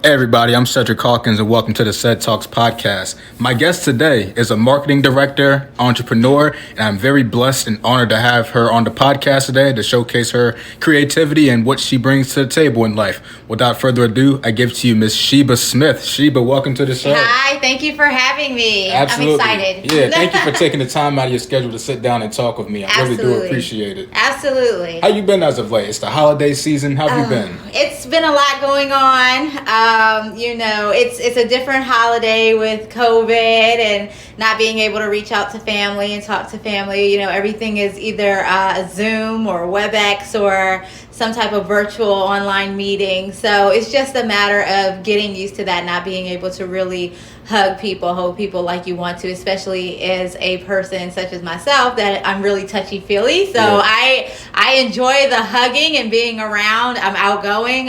Hey everybody, I'm Cedric Hawkins and welcome to the CedTalks Podcast. My guest today is a marketing director, entrepreneur, and I'm very blessed and honored to have her on the podcast today to showcase her creativity and what she brings to the table in life. Without further ado, I give to you Miss Sheba Smith. Sheba, welcome to the show. Hi, thank you for having me. Absolutely. I'm excited. Yeah, thank you for taking the time out of your schedule to sit down and talk with me. I really do appreciate it. Absolutely. How you been as of late? It's the holiday season. How have you been? It's been a lot going on. It's a different holiday with COVID and not being able to reach out to family and talk to family. You know, everything is either a Zoom or WebEx or some type of virtual online meeting. So it's just a matter of getting used to that, not being able to really hug people, hold people like you want to, especially as a person such as myself that I'm really touchy-feely. So yeah. I enjoy the hugging and being around. I'm outgoing.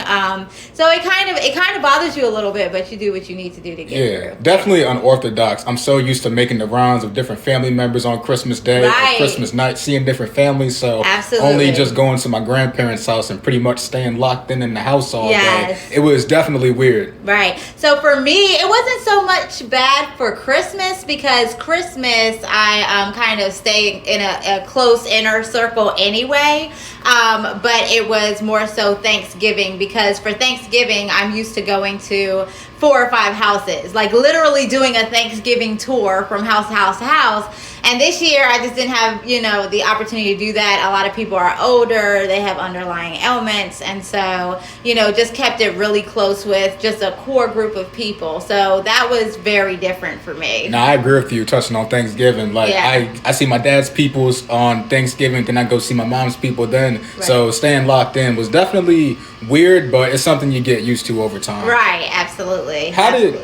So it kind of bothers you a little bit, but you do what you need to do to get through. Definitely unorthodox. I'm so used to making the rounds of different family members on Christmas Day or Christmas night, seeing different families. So only just going to my grandparents' house and pretty much staying locked in the house all day. It was definitely weird. Right. So for me, it wasn't so much bad for Christmas because Christmas I kind of stay in a close inner circle anyway. But it was more so Thanksgiving because for Thanksgiving I'm used to going to 4 or 5 houses, like literally doing a Thanksgiving tour from house to house to house. And this year I just didn't have, the opportunity to do that. A lot of people are older, they have underlying ailments. And so, just kept it really close with just a core group of people. So that was very different for me. Now, I agree with you touching on Thanksgiving. I see my dad's peoples on Thanksgiving, then I go see my mom's people then. Right. So staying locked in was definitely weird, but it's something you get used to over time. Right, absolutely. How did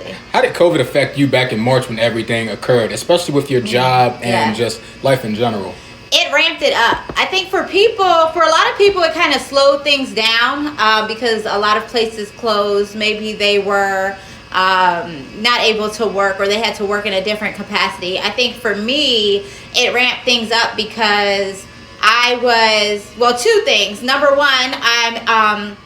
COVID affect you back in March when everything occurred, especially with your job and just life in general? It ramped it up. I think for a lot of people, it kind of slowed things down because a lot of places closed. Maybe they were not able to work or they had to work in a different capacity. I think for me, it ramped things up because two things. Number one, I'm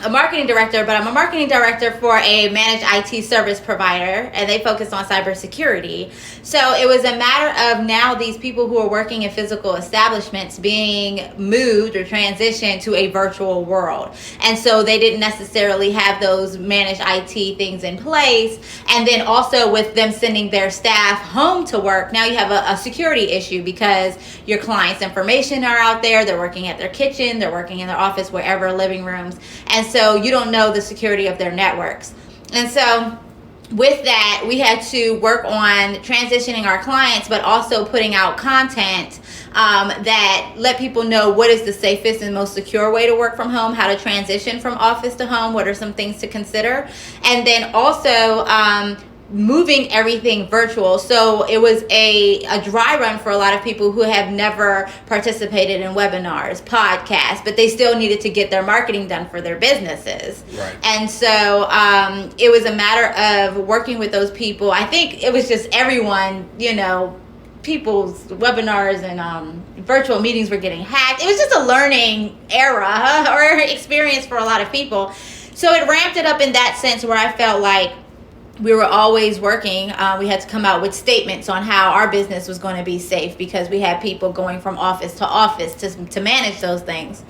a marketing director, but I'm a marketing director for a managed IT service provider, and they focus on cybersecurity. So it was a matter of now these people who are working in physical establishments being moved or transitioned to a virtual world. And so they didn't necessarily have those managed IT things in place. And then also with them sending their staff home to work, now you have a security issue because your clients' information are out there. They're working at their kitchen, they're working in their office, wherever, living rooms. And so you don't know the security of their networks. And so with that, we had to work on transitioning our clients, but also putting out content that let people know what is the safest and most secure way to work from home, how to transition from office to home, what are some things to consider. And then also moving everything virtual. So it was a dry run for a lot of people who have never participated in webinars, podcasts, but they still needed to get their marketing done for their businesses. Right. And so it was a matter of working with those people. I think it was just everyone, people's webinars and virtual meetings were getting hacked. It was just a learning era or experience for a lot of people. So it ramped it up in that sense where I felt like we were always working. We had to come out with statements on how our business was going to be safe because we had people going from office to office to manage those things.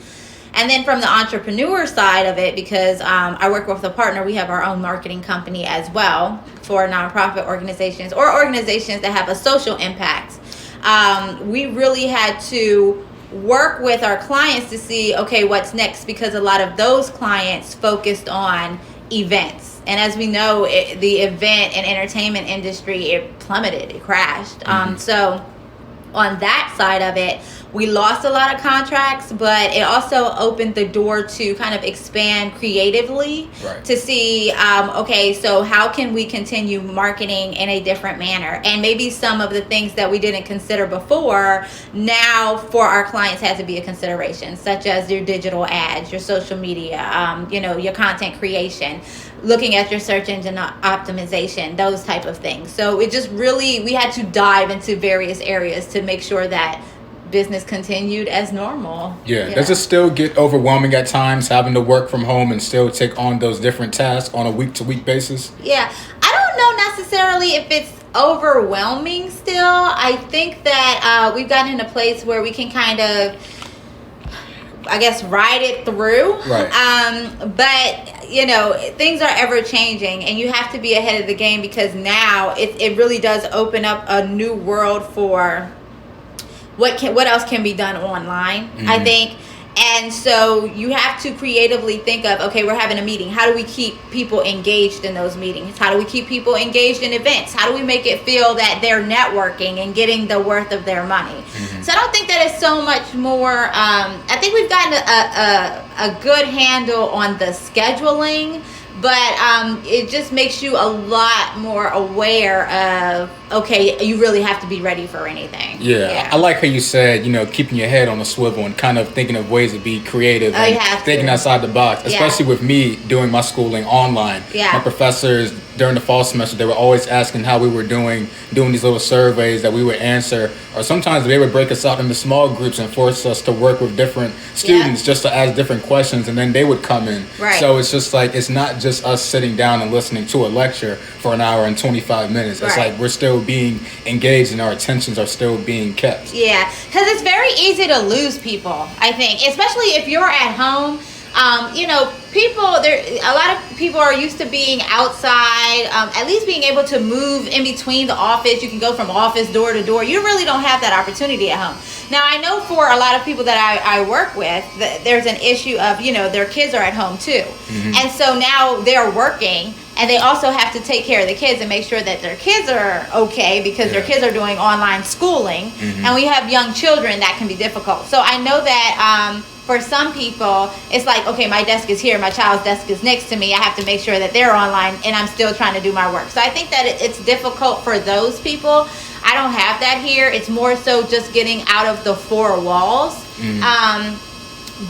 And then from the entrepreneur side of it, because I work with a partner, we have our own marketing company as well for nonprofit organizations or organizations that have a social impact. We really had to work with our clients to see, okay, what's next, because a lot of those clients focused on events. And as we know, the event and entertainment industry, it plummeted, it crashed. So on that side of it, we lost a lot of contracts, but it also opened the door to kind of expand creatively to see, so how can we continue marketing in a different manner? And maybe some of the things that we didn't consider before, now for our clients had to be a consideration, such as your digital ads, your social media, your content creation, looking at your search engine optimization, those type of things. So it just really, we had to dive into various areas to make sure that business continued as normal. Yeah. Does it still get overwhelming at times having to work from home and still take on those different tasks on a week-to-week basis? Yeah. I don't know necessarily if it's overwhelming still. I think that we've gotten in a place where we can kind of, I guess, ride it through. Right. But, you know, things are ever changing and you have to be ahead of the game, because now it really does open up a new world for what else can be done online, I think. And so you have to creatively think of, okay, we're having a meeting. How do we keep people engaged in those meetings? How do we keep people engaged in events? How do we make it feel that they're networking and getting the worth of their money? So I don't think that it's so much more. I think we've gotten a good handle on the scheduling, but it just makes you a lot more aware of, okay, you really have to be ready for anything. Yeah. I like how you said, you know, keeping your head on a swivel and kind of thinking of ways to be creative and thinking outside the box, especially with me doing my schooling online. My professors during the fall semester, they were always asking how we were doing these little surveys that we would answer, or sometimes they would break us out into small groups and force us to work with different students just to ask different questions, and then they would come in. So it's just like, it's not just us sitting down and listening to a lecture for an hour and 25 minutes. It's like we're still being engaged and our attentions are still being kept. Yeah, because it's very easy to lose people, I think, especially if you're at home. You know, a lot of people are used to being outside, at least being able to move in between the office. You can go from office door to door. You really don't have that opportunity at home. Now, I know for a lot of people that I work with, there's an issue of, you know, their kids are at home too. And so now they're working, and they also have to take care of the kids and make sure that their kids are okay, because their kids are doing online schooling. And we have young children that can be difficult. So I know that for some people, it's like, okay, my desk is here, my child's desk is next to me. I have to make sure that they're online and I'm still trying to do my work. So I think that it's difficult for those people. I don't have that here. It's more so just getting out of the four walls.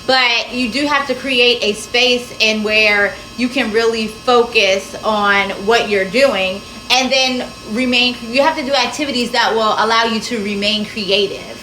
But you do have to create a space in where you can really focus on what you're doing, and then you have to do activities that will allow you to remain creative,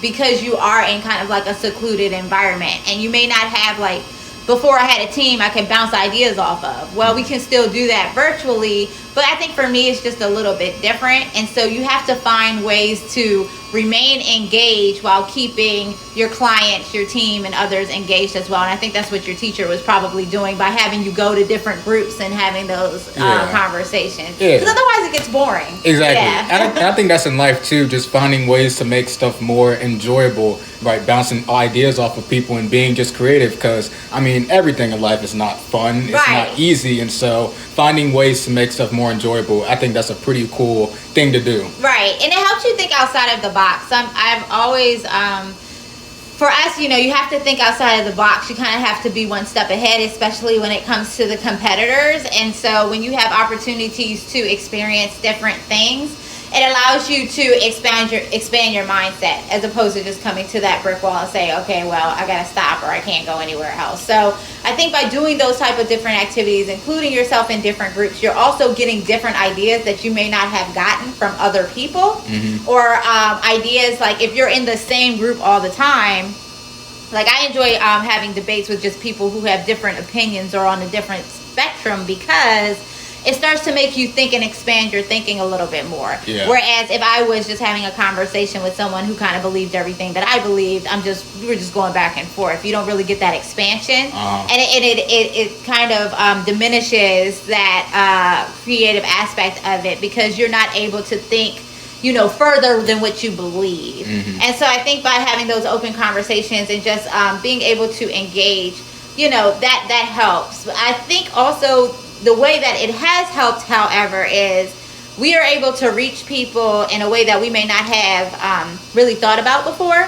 because you are in kind of like a secluded environment, and you may not have, like, before I had a team I could bounce ideas off of. Well, we can still do that virtually, but I think for me it's just a little bit different. And so you have to find ways to remain engaged while keeping your clients, your team, and others engaged as well. And I think that's what your teacher was probably doing by having you go to different groups and having those conversations. Because otherwise it gets boring. Exactly. And I think that's in life too, just finding ways to make stuff more enjoyable, right? Bouncing ideas off of people and being just creative, because, I mean, everything in life is not fun. It's not easy. And so finding ways to make stuff more enjoyable, I think that's a pretty cool thing to do. Right. And it helps you think outside of the box. I've always, for us, you know, you have to think outside of the box. You kind of have to be one step ahead, especially when it comes to the competitors. And so when you have opportunities to experience different things, it allows you to expand your mindset, as opposed to just coming to that brick wall and say, okay, well, I gotta stop, or I can't go anywhere else. So I think by doing those type of different activities, including yourself in different groups, you're also getting different ideas that you may not have gotten from other people, or ideas like if you're in the same group all the time. Like, I enjoy having debates with just people who have different opinions or on a different spectrum, because it starts to make you think and expand your thinking a little bit more. Whereas if I was just having a conversation with someone who kind of believed everything that I believed, we're just going back and forth. You don't really get that expansion, and it kind of diminishes that creative aspect of it, because you're not able to think, you know, further than what you believe. And so I think by having those open conversations and just being able to engage, you know, that helps. I think also the way that it has helped, however, is we are able to reach people in a way that we may not have really thought about before,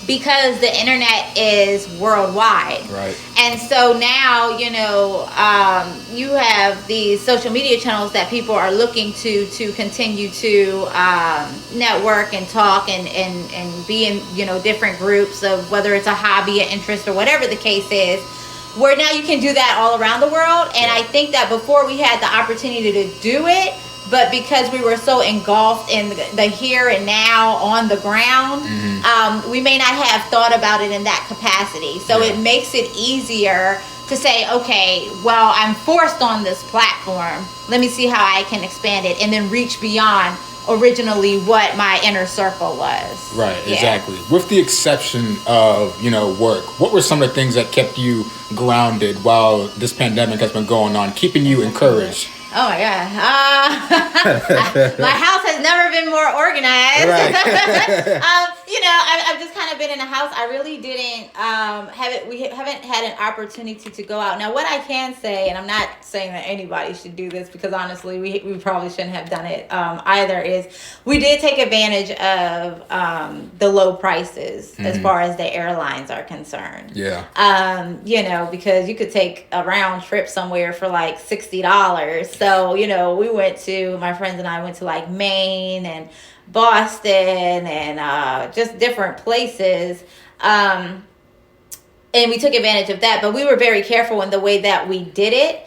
because the internet is worldwide. And so now, you know, you have these social media channels that people are looking to continue to network and talk and be in, you know, different groups of whether it's a hobby, an interest, or whatever the case is, where now you can do that all around the world. And I think that before we had the opportunity to do it, but because we were so engulfed in the here and now on the ground, we may not have thought about it in that capacity. So it makes it easier to say, okay, well, I'm forced on this platform. Let me see how I can expand it and then reach beyond originally what my inner circle was. Right, exactly. With the exception of, work, what were some of the things that kept you grounded while this pandemic has been going on, keeping you encouraged? Oh my God. My house has never been more organized. Right. I've just kind of been in the house. I really didn't we haven't had an opportunity to go out. Now, what I can say, and I'm not saying that anybody should do this because honestly, we probably shouldn't have done it either, is we did take advantage of the low prices as far as the airlines are concerned. Yeah. Because you could take a round trip somewhere for like $60. So, my friends and I went to like Maine and Boston and just different places. And we took advantage of that, but we were very careful in the way that we did it.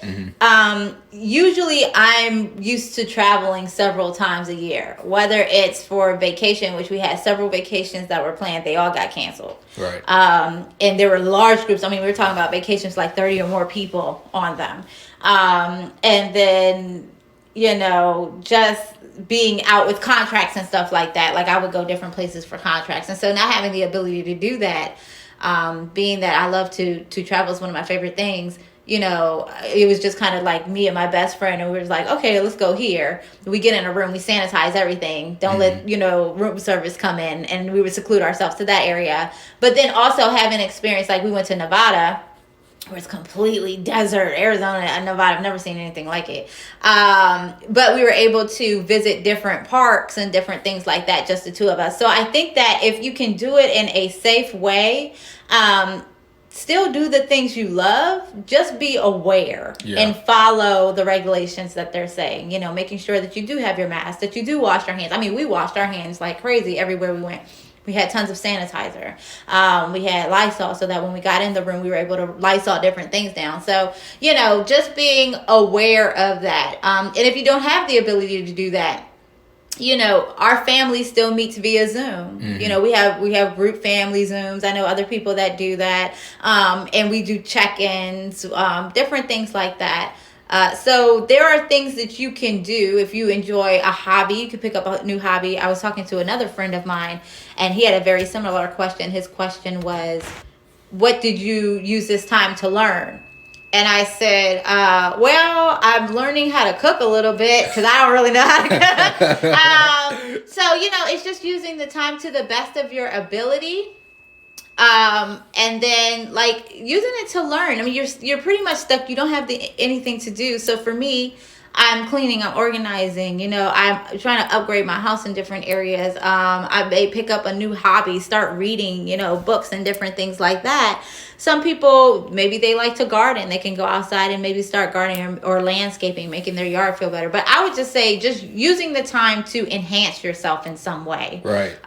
Usually I'm used to traveling several times a year, whether it's for vacation, which we had several vacations that were planned. They all got canceled. Right. And there were large groups. I mean, we were talking about vacations like 30 or more people on them. And then, just being out with contracts and stuff like that. Like I would go different places for contracts. And so not having the ability to do that, being that I love to travel is one of my favorite things, it was just kind of like me and my best friend, and we were just like, okay, let's go here. We get in a room, we sanitize everything. Don't let, room service come in, and we would seclude ourselves to that area. But then also having experience, like we went to Nevada, where it's completely desert. Arizona and Nevada, I've never seen anything like it. But we were able to visit different parks and different things like that, just the two of us. So I think that if you can do it in a safe way, still do the things you love, just be aware and follow the regulations that they're saying, making sure that you do have your mask, that you do wash your hands. I mean, we washed our hands like crazy everywhere we went. We had tons of sanitizer. We had Lysol, so that when we got in the room, we were able to Lysol different things down. So, just being aware of that. And if you don't have the ability to do that, our family still meets via Zoom. We have group family Zooms. I know other people that do that. And we do check-ins, different things like that. So there are things that you can do if you enjoy a hobby. You could pick up a new hobby. I was talking to another friend of mine, and he had a very similar question. His question was, what did you use this time to learn? And I said, well, I'm learning how to cook a little bit because I don't really know how to cook. So, it's just using the time to the best of your ability. And then like using it to learn. I mean, you're pretty much stuck. You don't have anything to do. So for me, I'm cleaning, I'm organizing, I'm trying to upgrade my house in different areas. I may pick up a new hobby, start reading, books and different things like that. Some people, maybe they like to garden. They can go outside and maybe start gardening or landscaping, making their yard feel better. But I would just say just using the time to enhance yourself in some way. Right.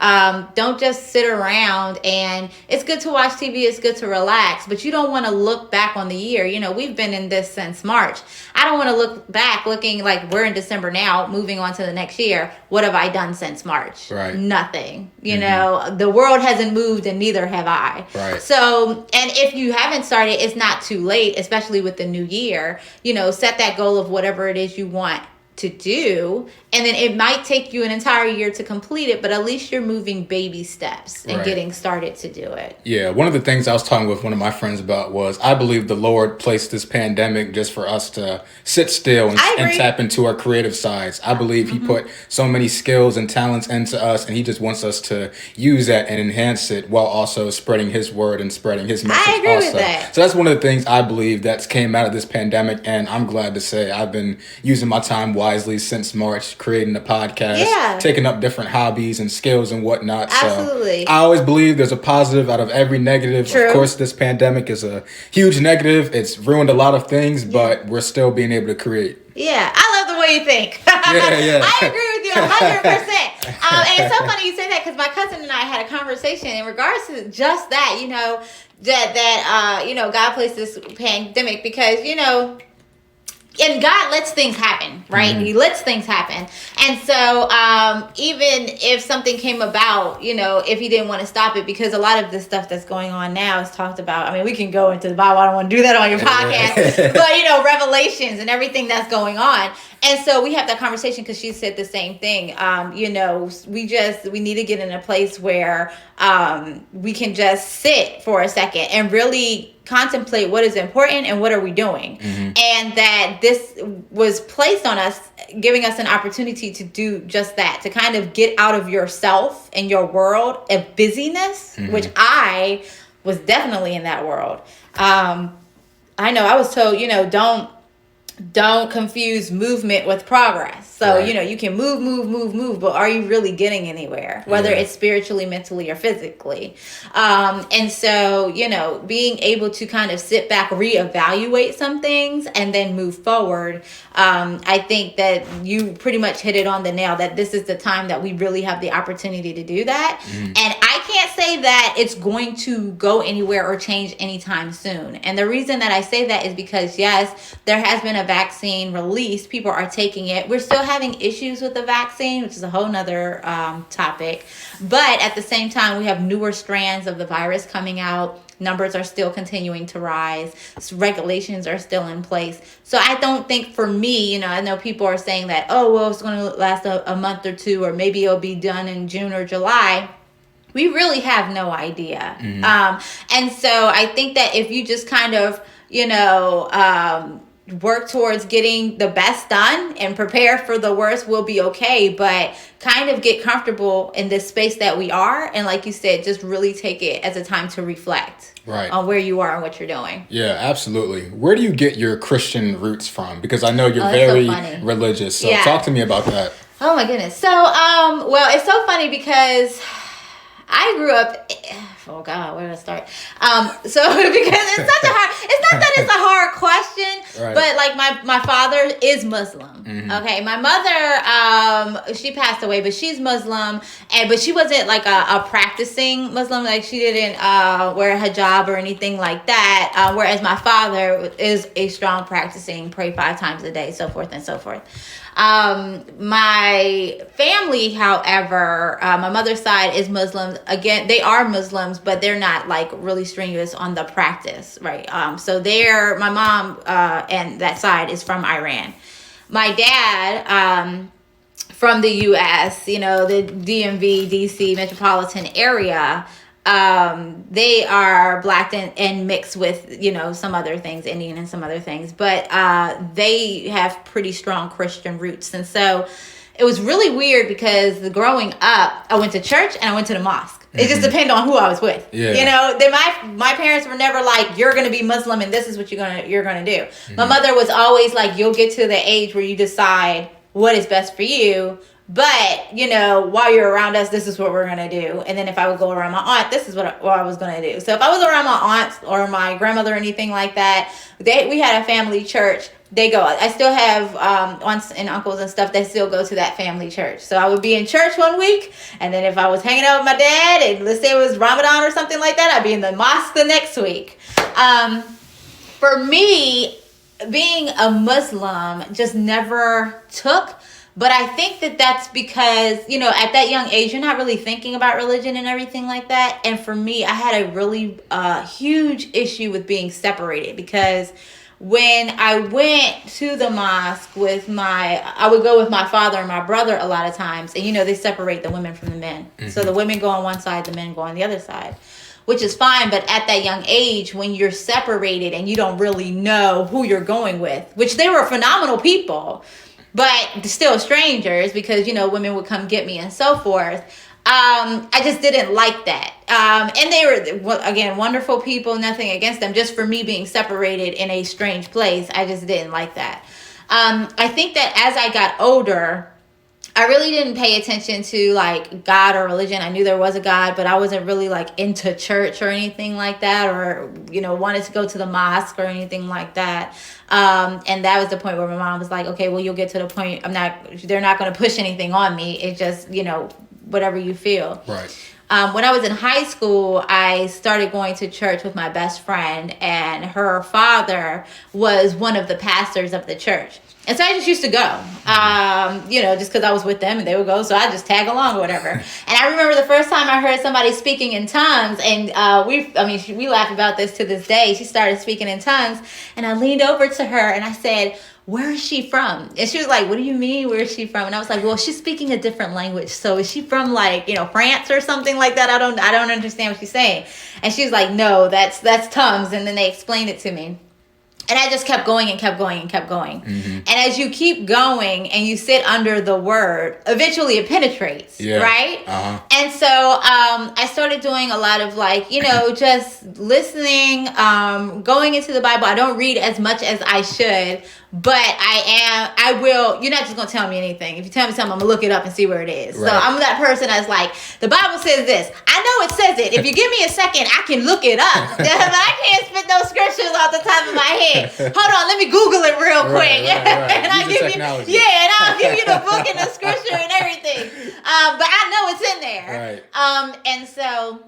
Don't just sit around, and it's good to watch TV. It's good to relax, but you don't want to look back on the year. We've been in this since March. I don't want to look back looking like we're in December now, moving on to the next year. What have I done since March? Right. Nothing. The world hasn't moved and neither have I. Right. So, and if you haven't started, it's not too late, especially with the new year. Set that goal of whatever it is you want to do, and then it might take you an entire year to complete it, but at least you're moving baby steps and getting started to do it. Yeah, one of the things I was talking with one of my friends about was I believe the Lord placed this pandemic just for us to sit still and tap into our creative sides. I believe he put so many skills and talents into us, and he just wants us to use that and enhance it while also spreading his word and spreading his message. I agree with that. So that's one of the things I believe that's came out of this pandemic, and I'm glad to say I've been using my time wisely since March, creating a podcast, taking up different hobbies and skills and whatnot. Absolutely. So I always believe there's a positive out of every negative. True. Of course, this pandemic is a huge negative. It's ruined a lot of things, but we're still being able to create. Yeah, I love the way you think. Yeah. I agree with you 100%. And it's so funny you say that because my cousin and I had a conversation in regards to just that, that God placed this pandemic because, and God lets things happen, right? He lets things happen. And so even if something came about, if he didn't want to stop it, because a lot of the stuff that's going on now is talked about. I mean, we can go into the Bible. I don't want to do that on your podcast. But, Revelations and everything that's going on. And so we have that conversation because she said the same thing. We need to get in a place where we can just sit for a second and really contemplate what is important and what are we doing. And that this was placed on us, giving us an opportunity to do just that, to kind of get out of yourself and your world of busyness, which I was definitely in that world. I know I was told, don't confuse movement with progress. So, you can move, but are you really getting anywhere? Whether it's spiritually, mentally, or physically. And so, being able to kind of sit back, reevaluate some things, and then move forward. I think that you pretty much hit it on the nail, that this is the time that we really have the opportunity to do that. And I can't say that it's going to go anywhere or change anytime soon. And the reason that I say that is because, yes, there has been a vaccine released. People are taking it. We're still having issues with the vaccine, which is a whole nother topic. But at the same time, we have newer strands of the virus coming out. Numbers are still continuing to rise. Regulations are still in place. So I don't think, for me, I know people are saying that, it's going to last a month or two, or maybe it'll be done in June or July. We really have no idea. And so I think that if you just kind of, work towards getting the best done and prepare for the worst, will be okay. But kind of get comfortable in this space that we are. And like you said, just really take it as a time to reflect on where you are and what you're doing. Yeah, absolutely. Where do you get your Christian roots from? Because I know you're very religious. So talk to me about that. Oh my goodness. So, well, it's so funny because I grew up, oh God, where did I start? So because it's not that it's a hard question, but like my father is Muslim. Okay. My mother, she passed away, but she's Muslim, but she wasn't like a practicing Muslim. Like she didn't wear a hijab or anything like that. Whereas my father is a strong practicing, pray 5 times a day, so forth and so forth. My family, however, my mother's side is Muslim. Again, they are Muslims, but they're not like really strenuous on the practice, right? So my mom, and that side is from Iran. My dad, from the U.S., the DMV, DC metropolitan area, they are black and mixed with, some other things, Indian and some other things, but they have pretty strong Christian roots. And so it was really weird because growing up, I went to church and I went to the mosque. It just depended on who I was with. My parents were never like, you're going to be Muslim and this is what you're going to do. My mother was always like, you'll get to the age where you decide what is best for you. But, while you're around us, this is what we're going to do. And then if I would go around my aunt, this is what I was going to do. So if I was around my aunt or my grandmother or anything like that, we had a family church. They go. I still have aunts and uncles and stuff that still go to that family church. So I would be in church one week. And then if I was hanging out with my dad, and let's say it was Ramadan or something like that, I'd be in the mosque the next week. For me, being a Muslim just never took. But I think that that's because, at that young age, you're not really thinking about religion and everything like that. And for me, I had a really huge issue with being separated, because when I went to the mosque I would go with my father and my brother a lot of times. And, they separate the women from the men. So the women go on one side, the men go on the other side, which is fine. But at that young age, when you're separated and you don't really know who you're going with, which they were phenomenal people, but still strangers, because, women would come get me and so forth. I just didn't like that. And they were, again, wonderful people, nothing against them. Just for me being separated in a strange place, I just didn't like that. I think that as I got older, I really didn't pay attention to like God or religion. I knew there was a God, but I wasn't really like into church or anything like that, or, wanted to go to the mosque or anything like that. And that was the point where my mom was like, okay, well, you'll get to the point. They're not going to push anything on me. It's just, whatever you feel. Right. When I was in high school, I started going to church with my best friend, and her father was one of the pastors of the church. And so I just used to go, just because I was with them and they would go. So I just tag along or whatever. And I remember the first time I heard somebody speaking in tongues, and we laugh about this to this day. She started speaking in tongues, and I leaned over to her and I said, "Where is she from?" And she was like, "What do you mean, where is she from?" And I was like, "Well, she's speaking a different language. So is she from France or something like that? I don't understand what she's saying." And she was like, "No, that's tongues." And then they explained it to me. And I just kept going and kept going and kept going. Mm-hmm. And as you keep going and you sit under the word, eventually it penetrates, right? Uh-huh. And so I started doing a lot of just listening, going into the Bible. I don't read as much as I should, but I will, you're not just going to tell me anything. If you tell me something, I'm going to look it up and see where it is. Right. So I'm that person that's like, the Bible says this. I know it says it. If you give me a second, I can look it up. But I can't spit those scriptures off the top of my head. Hold on, let me Google it real quick. Right. And I'll give technology. And I'll give you the book and the scripture and everything. But I know it's in there. Right. And so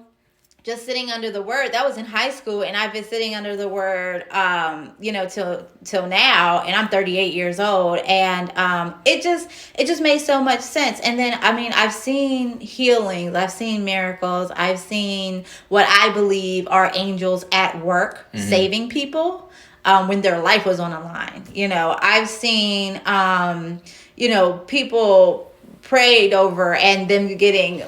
just sitting under the word, that was in high school, and I've been sitting under the word, till now, and I'm 38 years old, and it just made so much sense. And then, I've seen healings, I've seen miracles, I've seen what I believe are angels at work, mm-hmm. saving people when their life was on the line. I've seen, people prayed over and them getting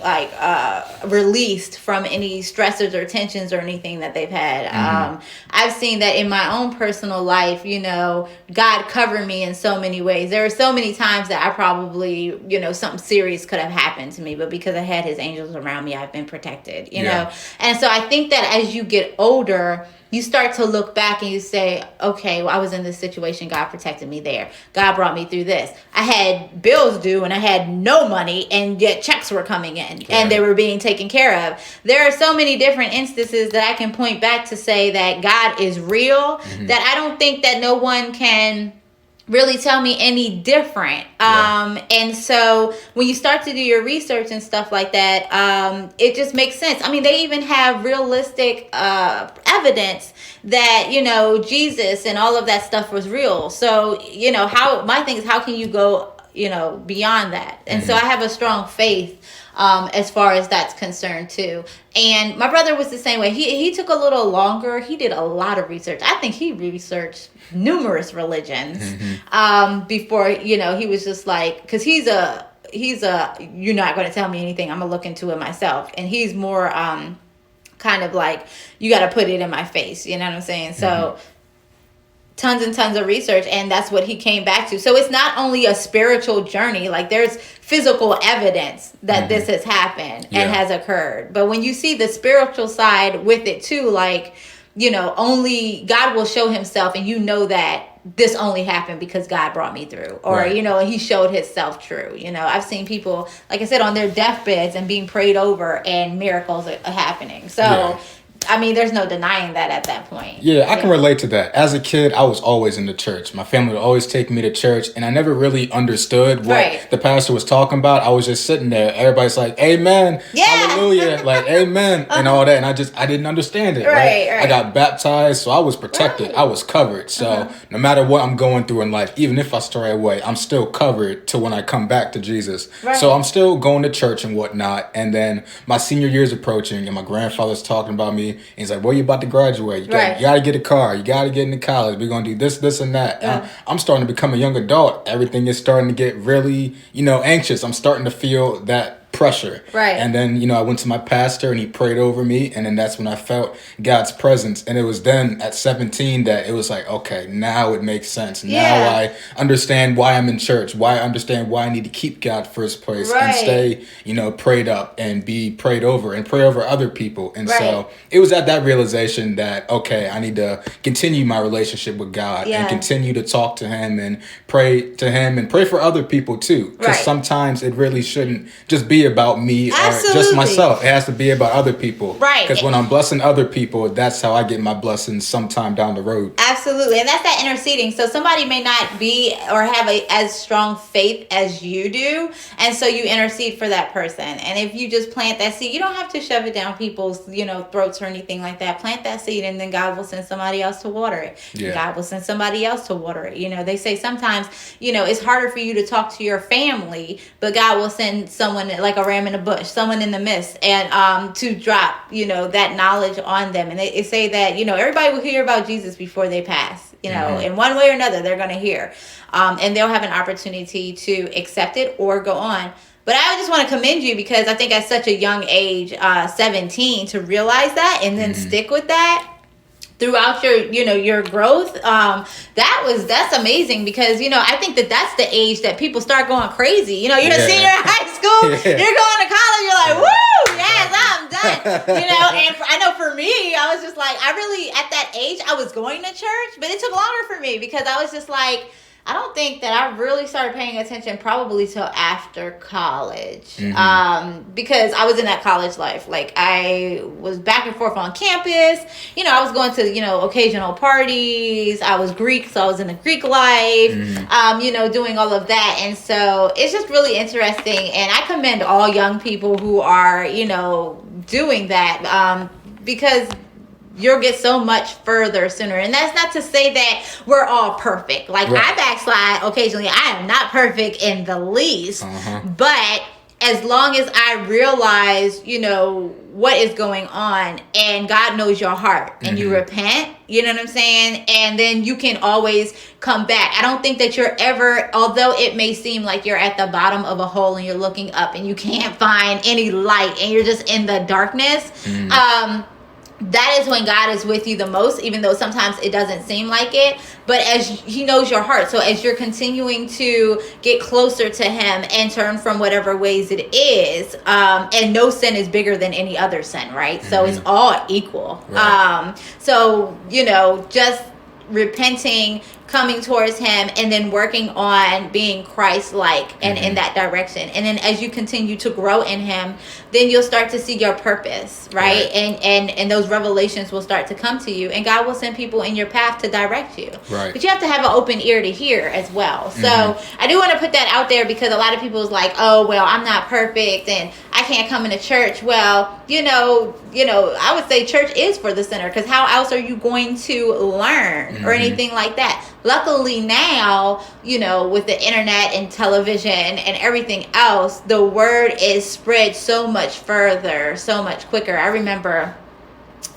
released from any stressors or tensions or anything that they've had. Mm-hmm. I've seen that in my own personal life. God covered me in so many ways. There are so many times that I probably, something serious could have happened to me, but because I had his angels around me, I've been protected, know? And so I think that as you get older, you start to look back and you say, okay, well, I was in this situation. God protected me there. God brought me through this. I had bills due and I had no money, and yet checks were coming in and they were being taken care of. There are so many different instances that I can point back to say that God is real, mm-hmm. that I don't think that no one can really tell me any different. And so when you start to do your research and stuff like that, it just makes sense. They even have realistic evidence that, Jesus and all of that stuff was real. So, my thing is, how can you go, beyond that? And mm-hmm. so I have a strong faith as far as that's concerned too. And my brother was the same way. He took a little longer. He did a lot of research. I think he researched numerous religions mm-hmm. Before, he was just like, because he's a you're not going to tell me anything, I'm gonna look into it myself. And he's more kind of like, you got to put it in my face, you know what I'm saying? Mm-hmm. So tons and tons of research, and that's what he came back to. So it's not only a spiritual journey, there's physical evidence that mm-hmm. this has happened and has occurred. But when you see the spiritual side with it too, only God will show himself, and that this only happened because God brought me through, or, and he showed himself true. I've seen people, like I said, on their deathbeds and being prayed over, and miracles are happening. So there's no denying that at that point. Yeah, I can relate to that. As a kid, I was always in the church. My family would always take me to church, and I never really understood what the pastor was talking about. I was just sitting there. Everybody's like, amen, hallelujah, amen, and all that. And I didn't understand it, right? I got baptized, so I was protected. I was covered. So no matter what I'm going through in life, even if I stray away, I'm still covered till when I come back to Jesus. Right. So I'm still going to church and whatnot. And then my senior year's approaching, and my grandfather's talking about me. And he's like, well, you about to graduate. You got to get a car. You got to get into college. We're going to do this, and that. And I'm starting to become a young adult. Everything is starting to get really, anxious. I'm starting to feel that pressure. Right. And then, I went to my pastor and he prayed over me. And then that's when I felt God's presence. And it was then at 17 that it was like, okay, now it makes sense. Now I understand why I'm in church, why I understand why I need to keep God first place and stay, prayed up and be prayed over and pray over other people. And so it was at that realization that, okay, I need to continue my relationship with God and continue to talk to him and pray to him and pray for other people too. Because sometimes it really shouldn't just be be about me or just myself. It has to be about other people. Right. Because when I'm blessing other people, that's how I get my blessings sometime down the road. Absolutely. And that's that interceding. So somebody may not be or have as strong faith as you do. And so you intercede for that person. And if you just plant that seed, you don't have to shove it down people's, throats or anything like that. Plant that seed and then God will send somebody else to water it. Yeah. God will send somebody else to water it. They say sometimes, it's harder for you to talk to your family, but God will send someone like a ram in a bush, someone in the midst, and to drop, that knowledge on them. And they say that, everybody will hear about Jesus before they pass, in one way or another, they're going to hear. And they'll have an opportunity to accept it or go on. But I just want to commend you because I think at such a young age, 17, to realize that and then stick with that throughout your growth. That's amazing because, I think that's the age that people start going crazy. You're a senior in high school, you're going to college, you're like, woo, yes, I'm done. And I know for me, I was just like, at that age, I was going to church, but it took longer for me because I was just like, I don't think that I really started paying attention probably till after college, because I was in that college life. Like I was back and forth on campus. I was going to, occasional parties. I was Greek, so I was in the Greek life, doing all of that. And so it's just really interesting. And I commend all young people who are, doing that, because you'll get so much further sooner. And that's not to say that we're all perfect. Like I backslide occasionally. I am not perfect in the least. But as long as I realize, what is going on and God knows your heart and you repent, you know what I'm saying? And then you can always come back. I don't think that you're ever, although it may seem like you're at the bottom of a hole and you're looking up and you can't find any light and you're just in the darkness, that is when God is with you the most, even though sometimes it doesn't seem like it. But as He knows your heart, so as you're continuing to get closer to Him and turn from whatever ways it is, and no sin is bigger than any other sin, right? So it's all equal. So, just repenting, coming towards Him, and then working on being Christ-like and in that direction. And then as you continue to grow in Him, then you'll start to see your purpose, right? And those revelations will start to come to you, and God will send people in your path to direct you. But you have to have an open ear to hear as well. So I do want to put that out there because a lot of people is like, oh, well, I'm not perfect and I can't come into church. Well, I would say church is for the sinner, because how else are you going to learn or anything like that? Luckily now, with the internet and television and everything else, the word is spread so much further, so much quicker. I remember,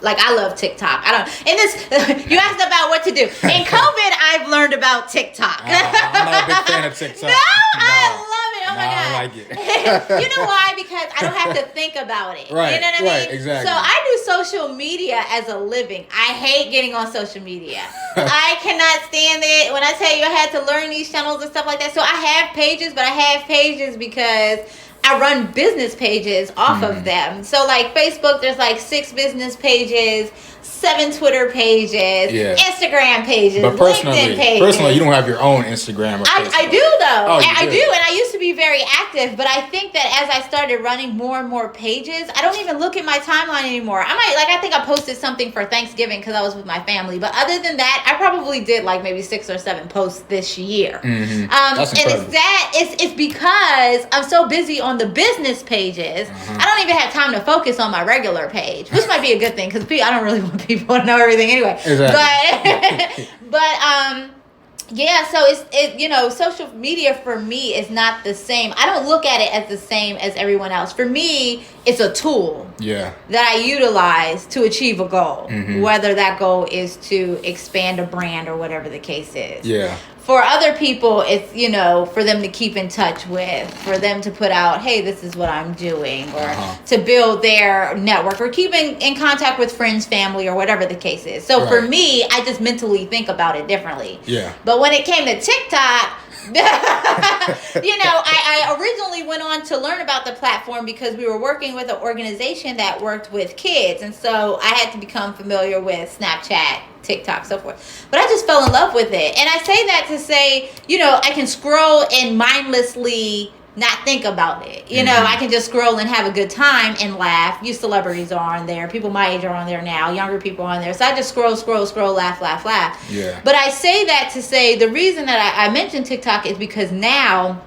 I love TikTok. You asked about what to do. In COVID, I've learned about TikTok. I'm not a big fan of TikTok. No, I love it. Oh my God. I like it. You know why? Because I don't have to think about it. Right. You know what I mean? Exactly. So I do social media as a living. I hate getting on social media. I cannot stand it. When I tell you I had to learn these channels and stuff like that. So I have pages, but I have pages because I run business pages off of them. So Facebook, there's 6 business pages, 7 Twitter pages, Instagram pages, but LinkedIn pages. Personally, you don't have your own Instagram or Facebook. I do though. Oh, I do, and I used to be very active, but I think that as I started running more and more pages, I don't even look at my timeline anymore. I think I posted something for Thanksgiving because I was with my family, but other than that, I probably did maybe 6 or 7 posts this year. That's incredible. And it's because I'm so busy on the business pages, I don't even have time to focus on my regular page, which might be a good thing because I don't really want people to know everything anyway. Exactly. But so social media for me is not the same. I don't look at it as the same as everyone else. For me, it's a tool that I utilize to achieve a goal, whether that goal is to expand a brand or whatever the case is. For other people, it's, for them to keep in touch with, for them to put out, hey, this is what I'm doing, or to build their network, or keep in contact with friends, family, or whatever the case is. So for me, I just mentally think about it differently. But when it came to TikTok, I originally went on to learn about the platform because we were working with an organization that worked with kids. And so I had to become familiar with Snapchat, TikTok, so forth. But I just fell in love with it. And I say that to say, I can scroll and mindlessly not think about it. You know, I can just scroll and have a good time and laugh. You celebrities are on there. People my age are on there now. Younger people are on there. So I just scroll, laugh. Yeah. But I say that to say the reason that I mentioned TikTok is because now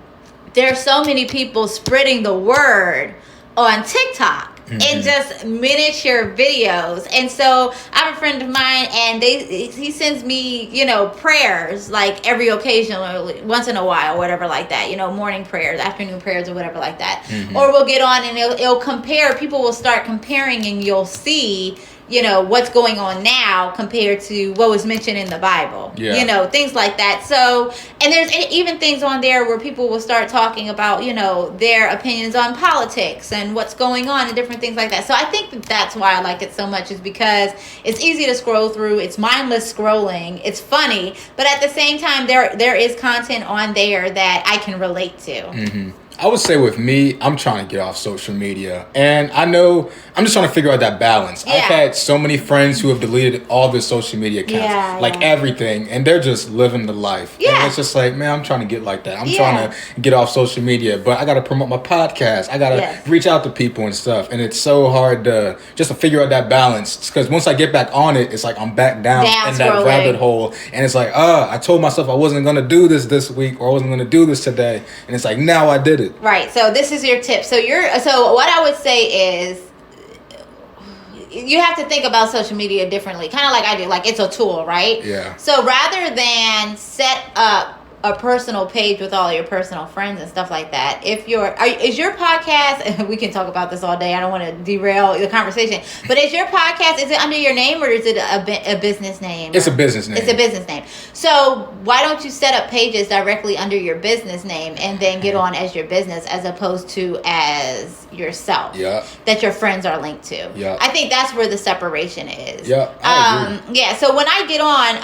there are so many people spreading the word on TikTok. And just miniature videos. And so I have a friend of mine, and he sends me, you know, prayers like every occasion, or once in a while, whatever like that, you know, morning prayers, afternoon prayers, or whatever like that. Or we'll get on and it'll compare, people will start comparing, and you'll see, you know, what's going on now compared to what was mentioned in the Bible. Yeah. You know, things like that. So, and there's even things on there where people will start talking about, you know, their opinions on politics and what's going on and different things like that. So I think that's why I like it so much, is because it's easy to scroll through. It's mindless scrolling. It's funny. But at the same time, there is content on there that I can relate to. I would say with me, I'm trying to get off social media. And I know I'm just trying to figure out that balance. Yeah. I've had so many friends who have deleted all their social media accounts, everything, and they're just living the life. Yeah. And it's just like, man, I'm trying to get like that. I'm trying to get off social media, but I got to promote my podcast. I got to reach out to people and stuff. And it's so hard to figure out that balance. Because once I get back on it, it's like I'm back down in that rabbit hole. And it's like, I told myself I wasn't going to do this week, or I wasn't going to do this today. And it's like, now I did it. Right. So this is your tip. So what I would say is you have to think about social media differently, kind of like I do. Like, it's a tool, right? Yeah. So rather than set up a personal page with all your personal friends and stuff like that, is your podcast, we can talk about this all day, I don't want to derail the conversation, but is your podcast, is it under your name, or is it a business name? It's a business name. It's a business name. So why don't you set up pages directly under your business name and then get on as your business, as opposed to as yourself? Yeah. That your friends are linked to. Yeah. I think that's where the separation is. Yeah, I agree. Yeah, so when I get on,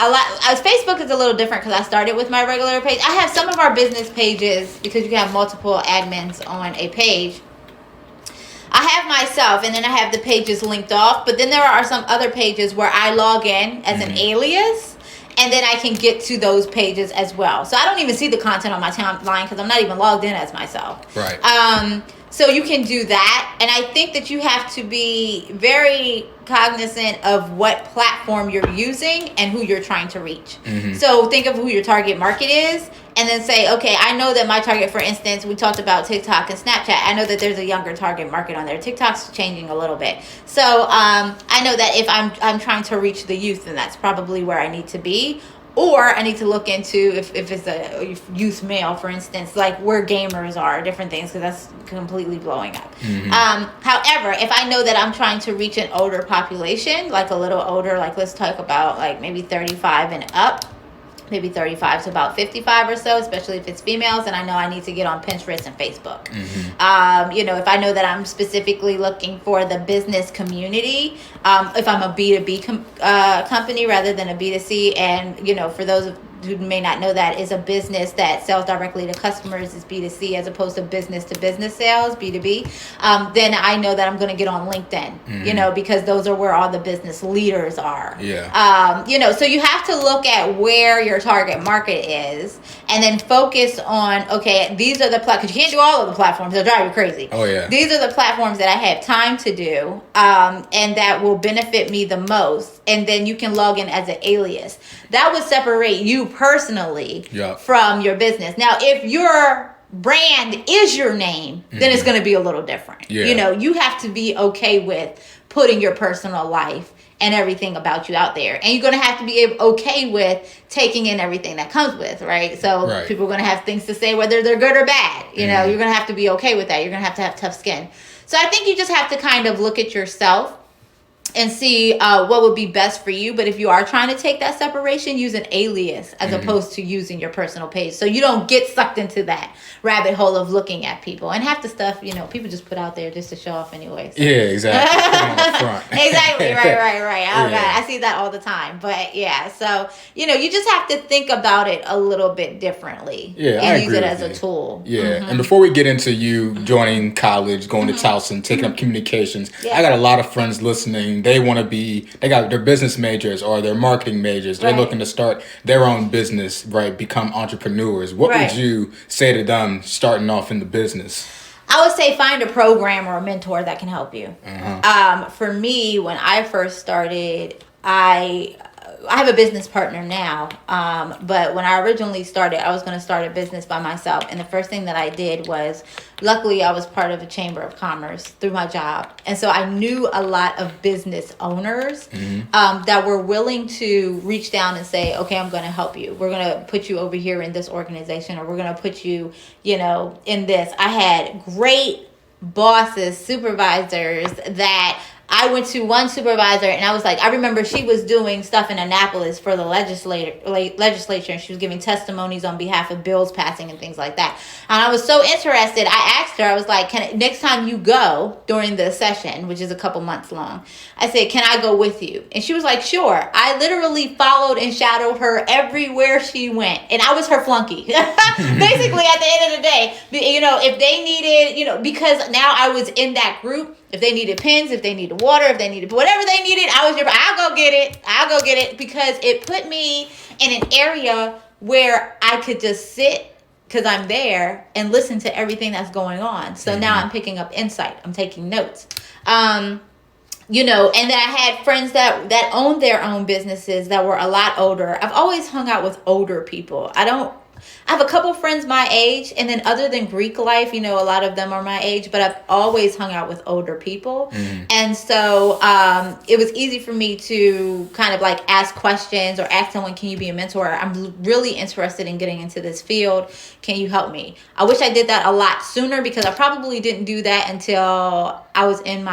Facebook is a little different because I started with my regular page. I have some of our business pages, because you can have multiple admins on a page. I have myself, and then I have the pages linked off, but then there are some other pages where I log in as an alias, and then I can get to those pages as well. So I don't even see the content on my timeline because I'm not even logged in as myself. Right. So you can do that. And I think that you have to be very cognizant of what platform you're using and who you're trying to reach. So think of who your target market is, and then say, okay, I know that my target, for instance, we talked about TikTok and Snapchat. I know that there's a younger target market on there. TikTok's changing a little bit. So I know that if I'm trying to reach the youth, then that's probably where I need to be. Or I need to look into, if it's a youth male, for instance, like where gamers are, different things, because that's completely blowing up. However, if I know that I'm trying to reach an older population, like a little older, like let's talk about like maybe 35 and up, maybe 35 to about 55 or so, especially if it's females, and I know I need to get on Pinterest and Facebook. If I know that I'm specifically looking for the business community, if I'm a B2B company rather than a B2C, and, for those who may not know, that is a business that sells directly to customers, is B2C, as opposed to business sales, B2B, then I know that I'm going to get on LinkedIn, because those are where all the business leaders are. So you have to look at where your target market is, and then focus on, okay, these are the platforms, because you can't do all of the platforms, they'll drive you crazy. Oh, yeah. These are the platforms that I have time to do, and that will benefit me the most, and then you can log in as an alias. That would separate you personally from your business. Now, if your brand is your name, then it's going to be a little different. You have to be okay with putting your personal life and everything about you out there, and you're going to have to be okay with taking in everything that comes with, right? So people are going to have things to say, whether they're good or bad. You're going to have to be okay with that. You're going to have tough skin. So I think you just have to kind of look at yourself and see what would be best for you. But if you are trying to take that separation, use an alias as opposed to using your personal page, so you don't get sucked into that rabbit hole of looking at people. And half the stuff, people just put out there just to show off anyway. So. Yeah, exactly. Put 'em on the front. Exactly. Right. Oh, God, I see that all the time. But yeah, so, you just have to think about it a little bit differently. Yeah, and I use agree it with as a you. tool. Yeah. And before we get into you joining college, going to Towson, taking up communications, I got a lot of friends listening they want to be, they got their business majors or their marketing majors. They're looking to start their own business, right? Become entrepreneurs. What would you say to them starting off in the business? I would say find a program or a mentor that can help you. For me, when I first started, I have a business partner now, but when I originally started, I was going to start a business by myself. And the first thing that I did was, luckily, I was part of a chamber of commerce through my job. And so I knew a lot of business owners that were willing to reach down and say, okay, I'm going to help you. We're going to put you over here in this organization, or we're going to put you, in this. I had great bosses, supervisors that I went to one supervisor and I was like, I remember she was doing stuff in Annapolis for the legislature, and she was giving testimonies on behalf of bills passing and things like that. And I was so interested. I asked her, I was like, next time you go during the session, which is a couple months long, I said, can I go with you? And she was like, sure. I literally followed and shadowed her everywhere she went. And I was her flunky. Basically, at the end of the day, if they needed, because now I was in that group. If they needed pens, if they needed water, if they needed whatever they needed, I'll go get it, because it put me in an area where I could just sit, because I'm there, and listen to everything that's going on. So now I'm picking up insight. I'm taking notes. And then I had friends that owned their own businesses that were a lot older. I've always hung out with older people. I have a couple friends my age, and then other than Greek life, a lot of them are my age, but I've always hung out with older people. And so it was easy for me to kind of like ask questions or ask someone, can you be a mentor? I'm really interested in getting into this field. Can you help me? I wish I did that a lot sooner, because I probably didn't do that until I was in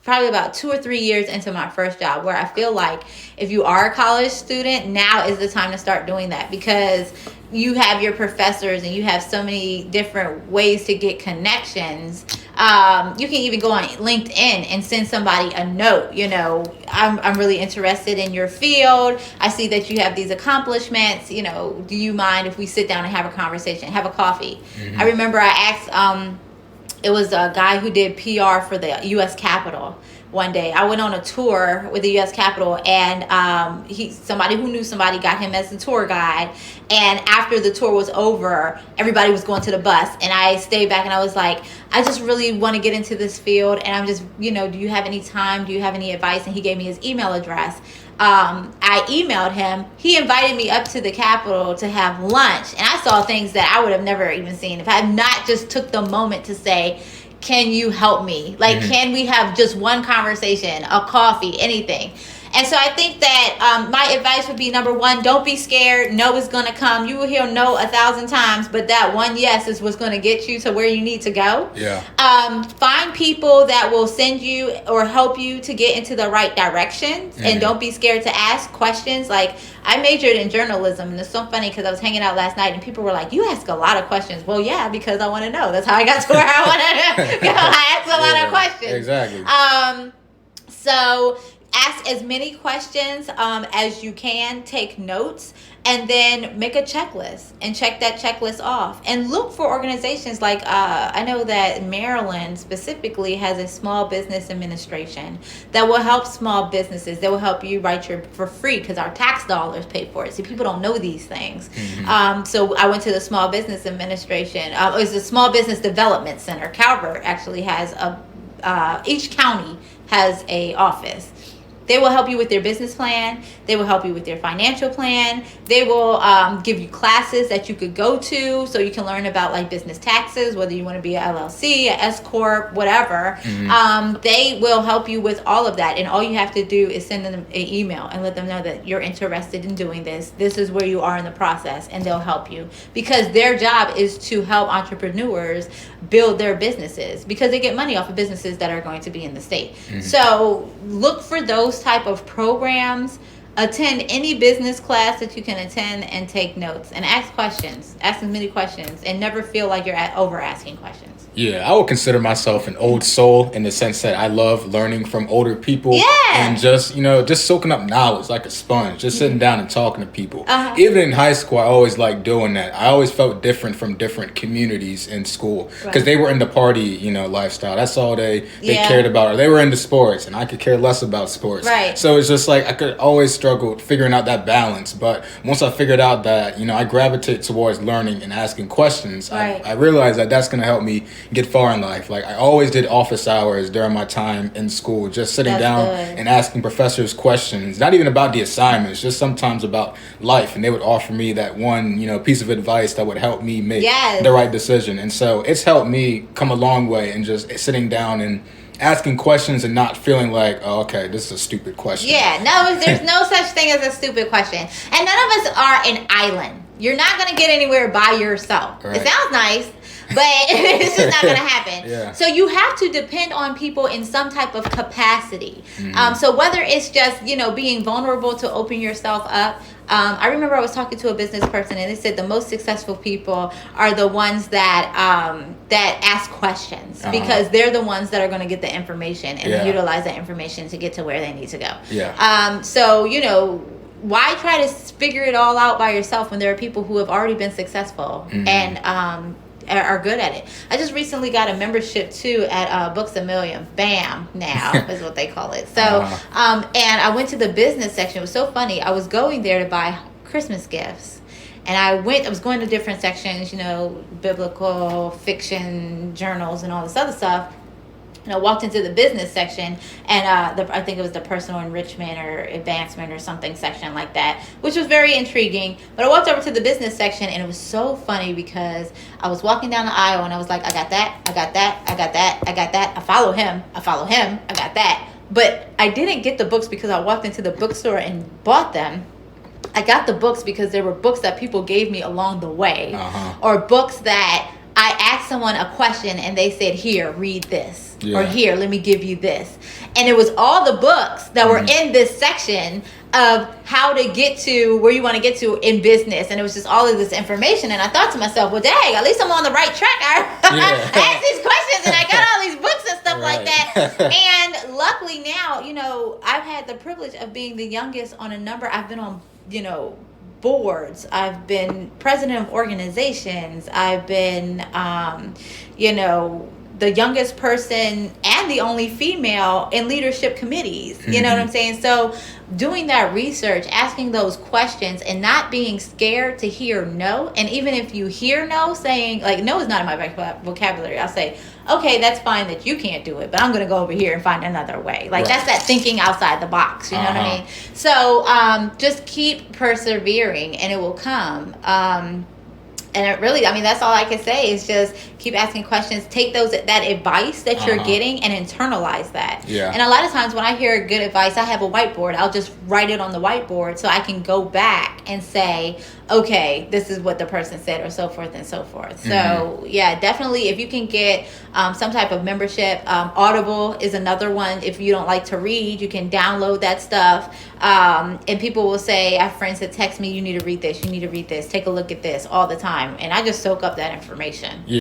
probably about 2 or 3 years into my first job, where I feel like if you are a college student, now is the time to start doing that, because you have your professors and you have so many different ways to get connections. You can even go on LinkedIn and send somebody a note. I'm really interested in your field. I see that you have these accomplishments. Do you mind if we sit down and have a conversation, have a coffee? I remember I asked, it was a guy who did PR for the U.S. Capitol. One day I went on a tour with the U.S. Capitol, and somebody who knew somebody got him as the tour guide. And after the tour was over, everybody was going to the bus, and I stayed back and I was like, I just really want to get into this field, and I'm just, do you have any time? Do you have any advice? And he gave me his email address. I emailed him. He invited me up to the Capitol to have lunch, and I saw things that I would have never even seen if I had not just took the moment to say, can you help me? Can we have just one conversation, a coffee, anything? And so I think that my advice would be, number one, don't be scared. No is going to come. You will hear no 1,000 times, but that one yes is what's going to get you to where you need to go. Yeah. Find people that will send you or help you to get into the right direction, and don't be scared to ask questions. Like, I majored in journalism, and it's so funny because I was hanging out last night and people were like, you ask a lot of questions. Well, yeah, because I want to know. That's how I got to where I want to go. I ask a lot of questions. Exactly. So ask as many questions as you can, take notes, and then make a checklist and check that checklist off. And look for organizations like, I know that Maryland specifically has a small business administration that will help small businesses. They will help you write for free, because our tax dollars pay for it. See, people don't know these things. So I went to the Small Business Administration. It was the Small Business Development Center. Calvert actually has each county has a office. They will help you with their business plan. They will help you with their financial plan. They will give you classes that you could go to so you can learn about like business taxes, whether you want to be a LLC, a S Corp, whatever. They will help you with all of that. And all you have to do is send them an email and let them know that you're interested in doing this. This is where you are in the process, and they'll help you, because their job is to help entrepreneurs build their businesses, because they get money off of businesses that are going to be in the state. So look for those type of programs. attend any business class that you can attend and take notes and ask questions. Ask as many questions and never feel like you're over asking questions. Yeah, I would consider myself an old soul in the sense that I love learning from older people. Yeah. And just, just soaking up knowledge like a sponge, just sitting down and talking to people. Uh-huh. Even in high school, I always liked doing that. I always felt different from different communities in school because they were in the party, lifestyle. That's all they cared about. Or they were into sports and I could care less about sports. Right. So it's just like I could always struggle figuring out that balance. But once I figured out that, I gravitate towards learning and asking questions, I realized that that's going to help me get far in life. Like I always did office hours during my time in school, just sitting down and asking professors questions, not even about the assignments, just sometimes about life, and they would offer me that one piece of advice that would help me make the right decision. And so it's helped me come a long way in just sitting down and asking questions and not feeling like, oh, okay, this is a stupid question. Yeah, no, there's no such thing as a stupid question. And none of us are an island. You're not going to get anywhere by yourself. Right. It sounds nice, but it's just not going to happen. Yeah. So you have to depend on people in some type of capacity. So whether it's just, being vulnerable to open yourself up. I remember I was talking to a business person and they said the most successful people are the ones that ask questions because they're the ones that are going to get the information and utilize that information to get to where they need to go. Yeah. So, why try to figure it all out by yourself when there are people who have already been successful and are good at it? I just recently got a membership too at Books A Million. BAM now is what they call it. So, and I went to the business section. It was so funny. I was going there to buy Christmas gifts. And I was going to different sections, biblical, fiction, journals, and all this other stuff. And I walked into the business section, and I think it was the personal enrichment or advancement or something section like that, which was very intriguing. But I walked over to the business section, and it was so funny because I was walking down the aisle, and I was like, I got that, I got that, I got that, I got that. I follow him, I got that. But I didn't get the books because I walked into the bookstore and bought them. I got the books because there were books that people gave me along the way, or books that I asked someone a question and they said, here, read this. Or here, let me give you this. And it was all the books that were in this section of how to get to where you want to get to in business. And it was just all of this information. And I thought to myself, well, dang, at least I'm on the right track. I asked these questions and I got all these books and stuff like that. And luckily now, I've had the privilege of being the youngest on a number. I've been on, boards. I've been president of organizations. I've been, the youngest person and the only female in leadership committees. You know what I'm saying? So doing that research, asking those questions and not being scared to hear no. And even if you hear no, saying like, no is not in my vocabulary. I'll say, okay, that's fine that you can't do it, but I'm going to go over here and find another way. Like that's that thinking outside the box. You know what I mean? So just keep persevering and it will come. And it really, that's all I can say is just keep asking questions. Take that advice that you're getting and internalize that. Yeah. And a lot of times when I hear good advice, I have a whiteboard. I'll just write it on the whiteboard so I can go back and say, okay, this is what the person said, or so forth and so forth. So yeah, definitely if you can get some type of membership, Audible is another one. If you don't like to read, you can download that stuff. And people will say, I have friends that text me, you need to read this, take a look at this all the time. And I just soak up that information.